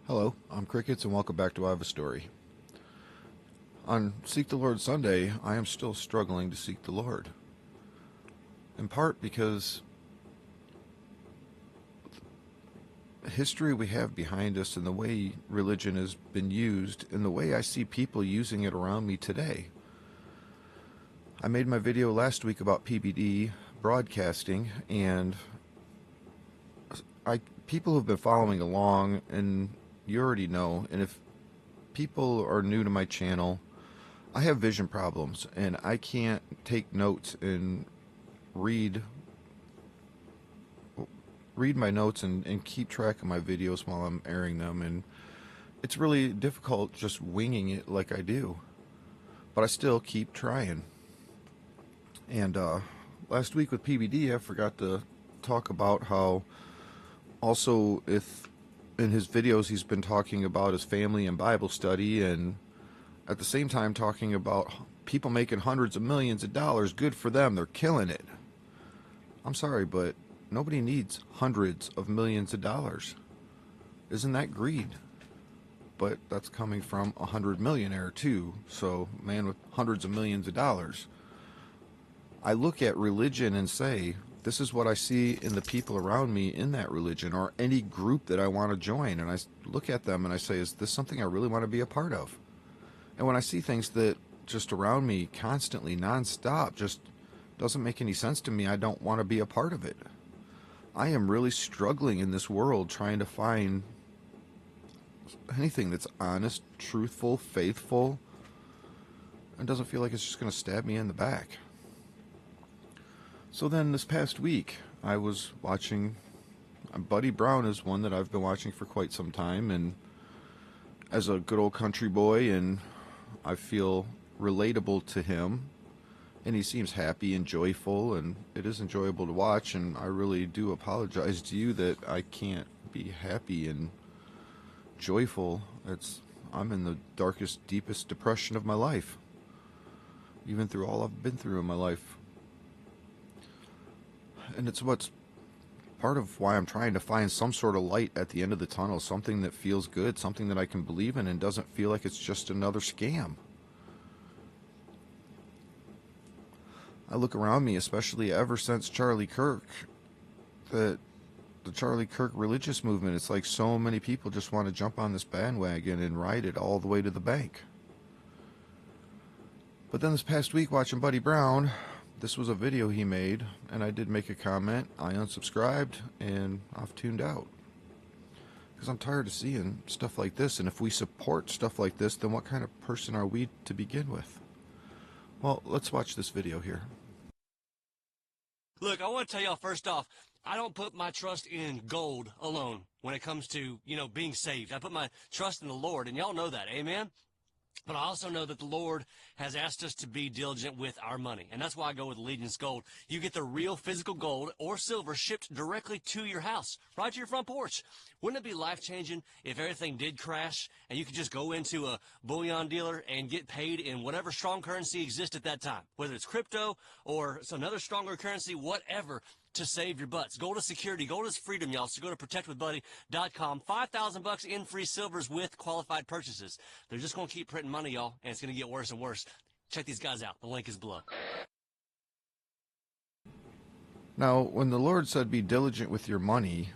Hello, I'm Crickets and welcome back to I Have a Story. On Seek the Lord Sunday, I am still struggling to seek the Lord. In part because the history we have behind us and the way religion has been used and the way I see people using it around me today. I made my video last week about PBD broadcasting, and people who've been following along, and you already know, and if people are new to my channel, I have vision problems and I can't take notes and read my notes and keep track of my videos while I'm airing them, and it's really difficult just winging it like I do, but I still keep trying. And last week with PBD, I forgot to talk about how also if in his videos he's been talking about his family and Bible study, and at the same time talking about people making hundreds of millions of dollars. Good for them, they're killing it. I'm sorry, but nobody needs hundreds of millions of dollars. Isn't that greed? But that's coming from a 100-millionaire too, so man with hundreds of millions of dollars. I look at religion and say, this is what I see in the people around me in that religion, or any group that I want to join, and I look at them and I say, is this something I really want to be a part of? And when I see things that just around me constantly, nonstop, just doesn't make any sense to me, I don't want to be a part of it. I am really struggling in this world trying to find anything that's honest, truthful, faithful, and doesn't feel like it's just going to stab me in the back. So then this past week, I was watching, Buddy Brown is one that I've been watching for quite some time, and as a good old country boy, and I feel relatable to him, and he seems happy and joyful, and it is enjoyable to watch, and I really do apologize to you that I can't be happy and joyful. I'm in the darkest, deepest depression of my life, even through all I've been through in my life. And it's what's part of why I'm trying to find some sort of light at the end of the tunnel, something that feels good, something that I can believe in and doesn't feel like it's just another scam. I look around me, especially ever since Charlie Kirk, that the Charlie Kirk religious movement, it's like so many people just want to jump on this bandwagon and ride it all the way to the bank. But then this past week, watching Buddy Brown, this was a video he made, and I did make a comment. I unsubscribed, and I've tuned out. Because I'm tired of seeing stuff like this, and if we support stuff like this, then what kind of person are we to begin with? Well, let's watch this video here. Look, I want to tell y'all first off, I don't put my trust in gold alone when it comes to, being saved. I put my trust in the Lord, and y'all know that, amen? But I also know that the Lord has asked us to be diligent with our money. And that's why I go with Allegiance Gold. You get the real physical gold or silver shipped directly to your house, right to your front porch. Wouldn't it be life-changing if everything did crash and you could just go into a bullion dealer and get paid in whatever strong currency exists at that time, whether it's crypto or some other stronger currency, whatever, to save your butts. Gold is security. Gold is freedom, y'all. So go to protectwithbuddy.com. $5,000 in free silvers with qualified purchases. They're just going to keep printing money, y'all, and it's going to get worse and worse. Check these guys out. The link is below. Now, when the Lord said be diligent with your money,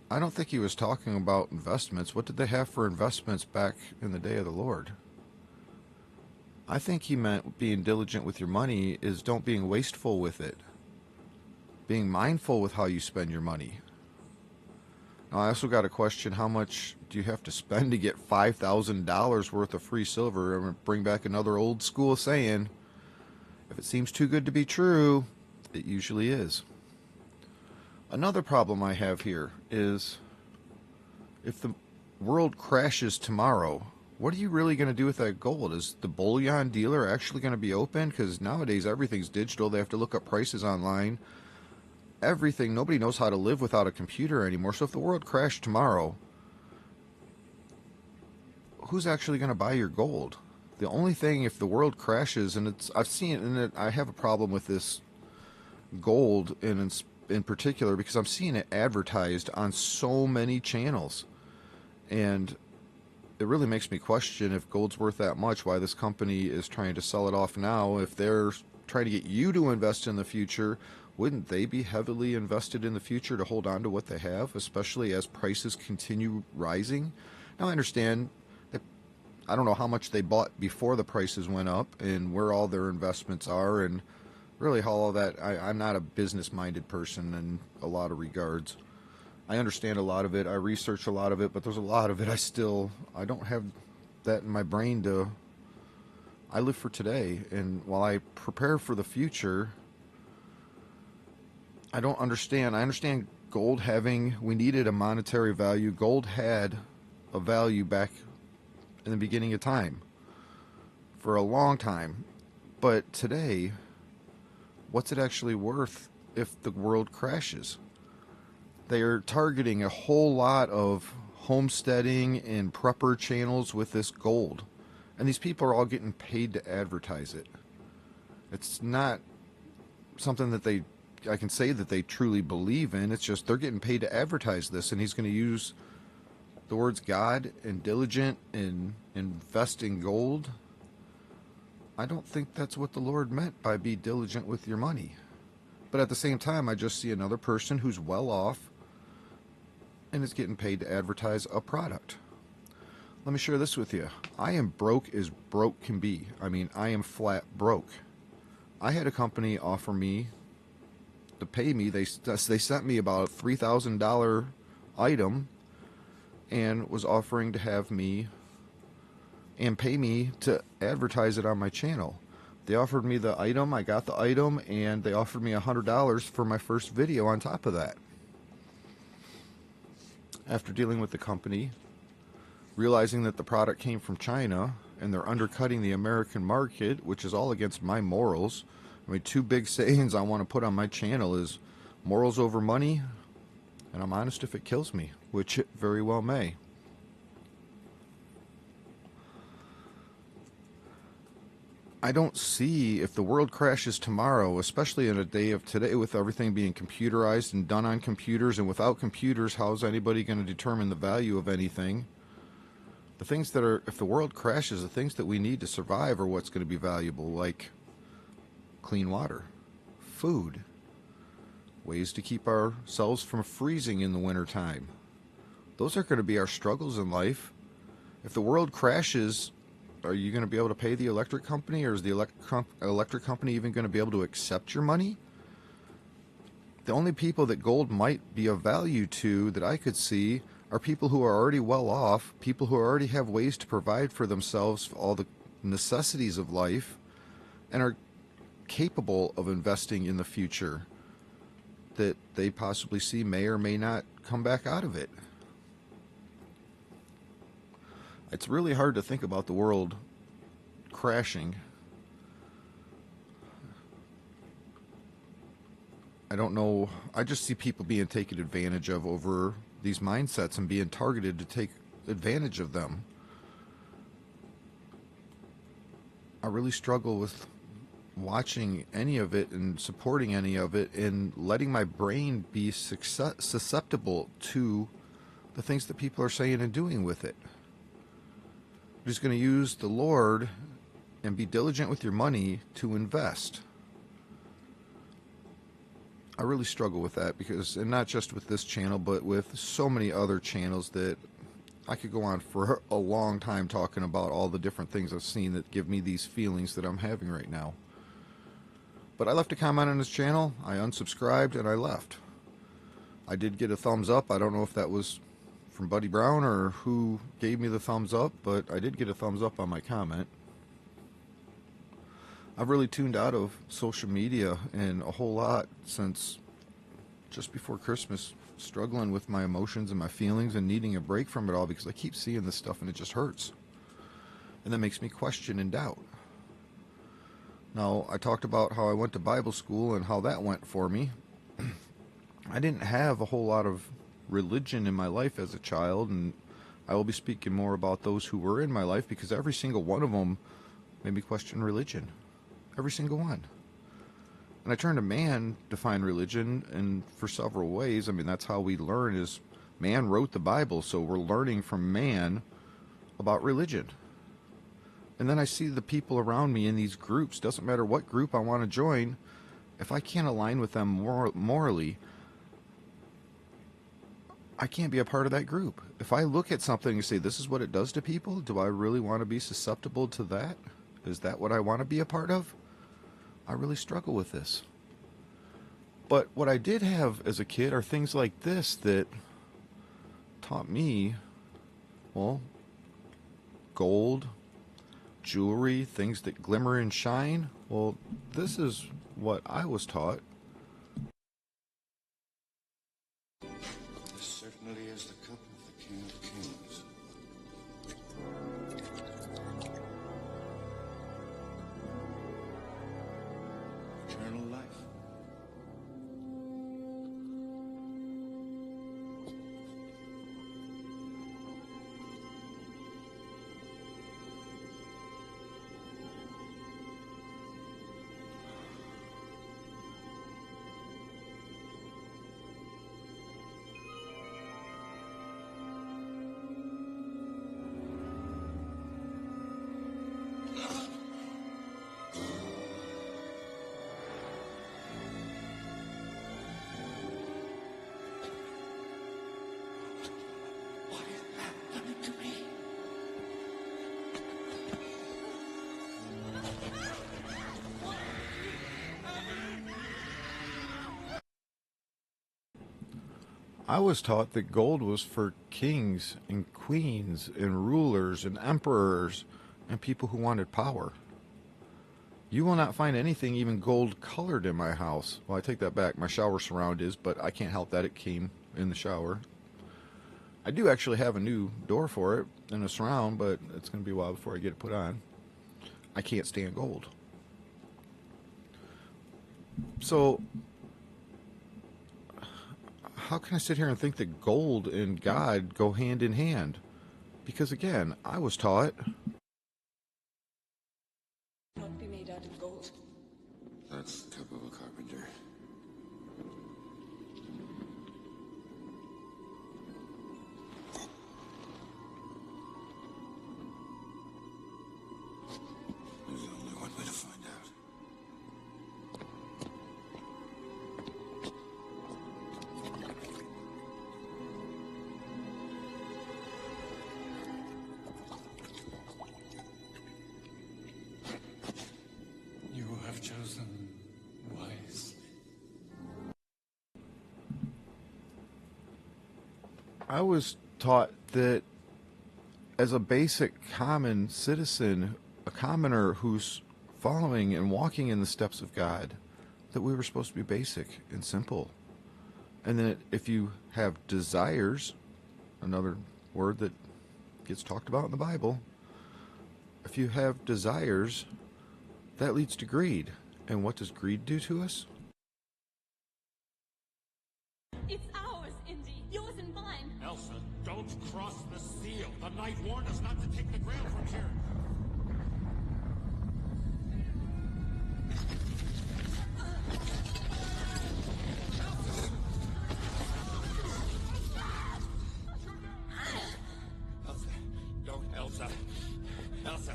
I don't think he was talking about investments. What did they have for investments back in the day of the Lord? I think he meant being diligent with your money is don't being wasteful with it. Being mindful with how you spend your money. Now, I also got a question, how much do you have to spend to get $5,000 worth of free silver? I'm going to bring back another old school saying, if it seems too good to be true, it usually is. Another problem I have here is, if the world crashes tomorrow, what are you really going to do with that gold? Is the bullion dealer actually going to be open? Because nowadays everything's digital. They have to look up prices online. Everything, nobody knows how to live without a computer anymore. So if the world crashed tomorrow, who's actually going to buy your gold? The only thing, if the world crashes, and I've seen it, and I have a problem with this gold in particular because I'm seeing it advertised on so many channels. And it really makes me question, if gold's worth that much, why this company is trying to sell it off now. If they're trying to get you to invest in the future, wouldn't they be heavily invested in the future to hold on to what they have, especially as prices continue rising? Now, I understand that I don't know how much they bought before the prices went up and where all their investments are, and really how all that. I'm not a business-minded person in a lot of regards. I understand a lot of it. I research a lot of it, but there's a lot of it I don't have that in my brain to. I live for today, and while I prepare for the future, I don't understand. I understand gold we needed a monetary value. Gold had a value back in the beginning of time for a long time. But today, what's it actually worth if the world crashes? They are targeting a whole lot of homesteading and prepper channels with this gold. And these people are all getting paid to advertise it. It's not something that I can say that they truly believe in. It's just they're getting paid to advertise this, and he's going to use the words God and diligent and invest in gold. I don't think that's what the Lord meant by be diligent with your money. But at the same time, I just see another person who's well off and is getting paid to advertise a product. Let me share this with you. I am broke as broke can be. I mean, I am flat broke. I had a company offer me to pay me. They sent me about a $3,000 item and was offering to have me and pay me to advertise it on my channel. They offered me the item, I got the item, and they offered me $100 for my first video on top of that. After dealing with the company, realizing that the product came from China and they're undercutting the American market, which is all against my morals. I mean, two big sayings I want to put on my channel is morals over money, and I'm honest if it kills me, which it very well may. I don't see, if the world crashes tomorrow, especially in a day of today with everything being computerized and done on computers, and without computers, how's anybody going to determine the value of anything? The things that are, if the world crashes, the things that we need to survive are what's going to be valuable, like clean water, food, ways to keep ourselves from freezing in the wintertime. Those are going to be our struggles in life. If the world crashes, are you going to be able to pay the electric company, or is the electric company even going to be able to accept your money? The only people that gold might be of value to that I could see are people who are already well off, people who already have ways to provide for themselves for all the necessities of life, and are capable of investing in the future that they possibly see may or may not come back out of it. It's really hard to think about the world crashing. I don't know. I just see people being taken advantage of over these mindsets and being targeted to take advantage of them. I really struggle with watching any of it and supporting any of it and letting my brain be susceptible to the things that people are saying and doing with it. I'm just going to use the Lord and be diligent with your money to invest. I really struggle with that because, and not just with this channel, but with so many other channels that I could go on for a long time talking about all the different things I've seen that give me these feelings that I'm having right now. But I left a comment on this channel, I unsubscribed, and I left. I did get a thumbs up. I don't know if that was from Buddy Brown or who gave me the thumbs up, but I did get a thumbs up on my comment. I've really tuned out of social media and a whole lot since just before Christmas, struggling with my emotions and my feelings and needing a break from it all because I keep seeing this stuff and it just hurts. And that makes me question and doubt. Now, I talked about how I went to Bible school and how that went for me. I didn't have a whole lot of religion in my life as a child, and I will be speaking more about those who were in my life because every single one of them made me question religion. Every single one. And I turned to man to find religion, and for several ways. I mean, that's how we learn, is Man wrote the Bible, so we're learning from man about religion. And then I see the people around me in these groups. Doesn't matter what group I want to join, if I can't align with them morally, I can't be a part of that group. If I look at something and say, this is what it does to people, do I really want to be susceptible to that? Is that what I want to be a part of? I really struggle with this. But what I did have as a kid are things like this that taught me, well, gold, jewelry, things that glimmer and shine. Well, this is what I was taught. This certainly is the cup of the King of Kings. Eternal life. I was taught that gold was for kings and queens and rulers and emperors and people who wanted power. You will not find anything even gold colored in my house. Well, I take that back. My shower surround is, but I can't help that. It came in the shower. I do actually have a new door for it and a surround, but it's going to be a while before I get it put on. I can't stand gold. So how can I sit here and think that gold and God go hand in hand? Because again, I was taught Not be made out of gold. That's the cup of a carpenter. There's only one way to find out. You have chosen wisely. I was taught that as a basic common citizen, a commoner who's following and walking in the steps of God, that we were supposed to be basic and simple. And then if you have desires, another word that gets talked about in the Bible, if you have desires, that leads to greed. And what does greed do to us? It's ours, Indy. Yours and mine. Elsa, don't cross the seal. The knight warned us not to take the grail from here. Elsa, don't, Elsa. Elsa,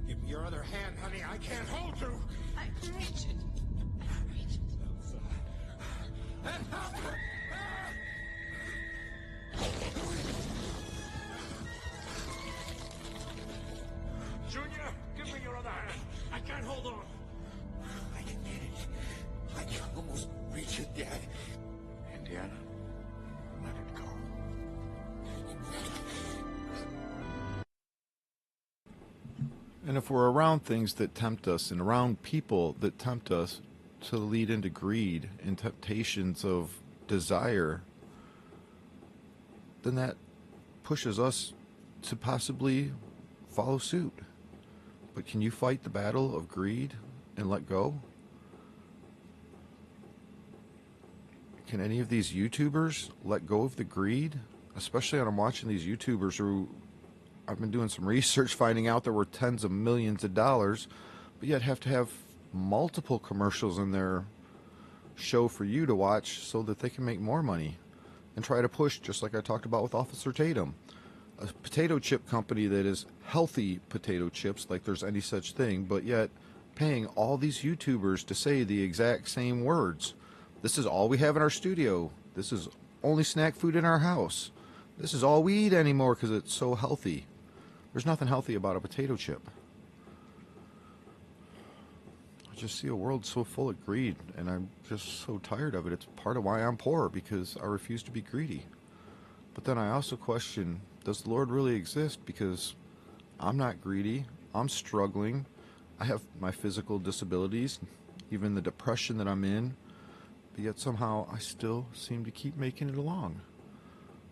give me your other hand, honey. I can't hold you. I reach it. Reach it. Elsa. Junior, give me your other hand. I can't hold on. I can get it. I can almost reach it, Dad. Indiana, let it go. And if we're around things that tempt us and around people that tempt us to lead into greed and temptations of desire, then that pushes us to possibly follow suit. But can you fight the battle of greed and let go? Can any of these YouTubers let go of the greed? Especially when I'm watching these YouTubers who I've been doing some research finding out there were tens of millions of dollars, but yet have to have multiple commercials in their show for you to watch so that they can make more money. and try to push, just like I talked about with Officer Tatum, a potato chip company that is healthy potato chips, like there's any such thing, but yet paying all these YouTubers to say the exact same words. This is all we have in our studio. This is only snack food in our house. This is all we eat anymore because it's so healthy. There's nothing healthy about a potato chip. I just see a world so full of greed, and I'm just so tired of it. It's part of why I'm poor, because I refuse to be greedy. But then I also question, does the Lord really exist? Because I'm not greedy. I'm struggling. I have my physical disabilities, even the depression that I'm in, but yet somehow I still seem to keep making it along.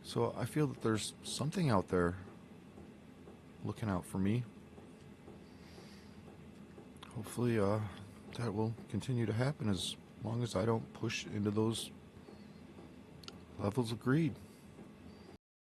So I feel that there's something out there looking out for me. Hopefully that will continue to happen as long as I don't push into those levels of greed.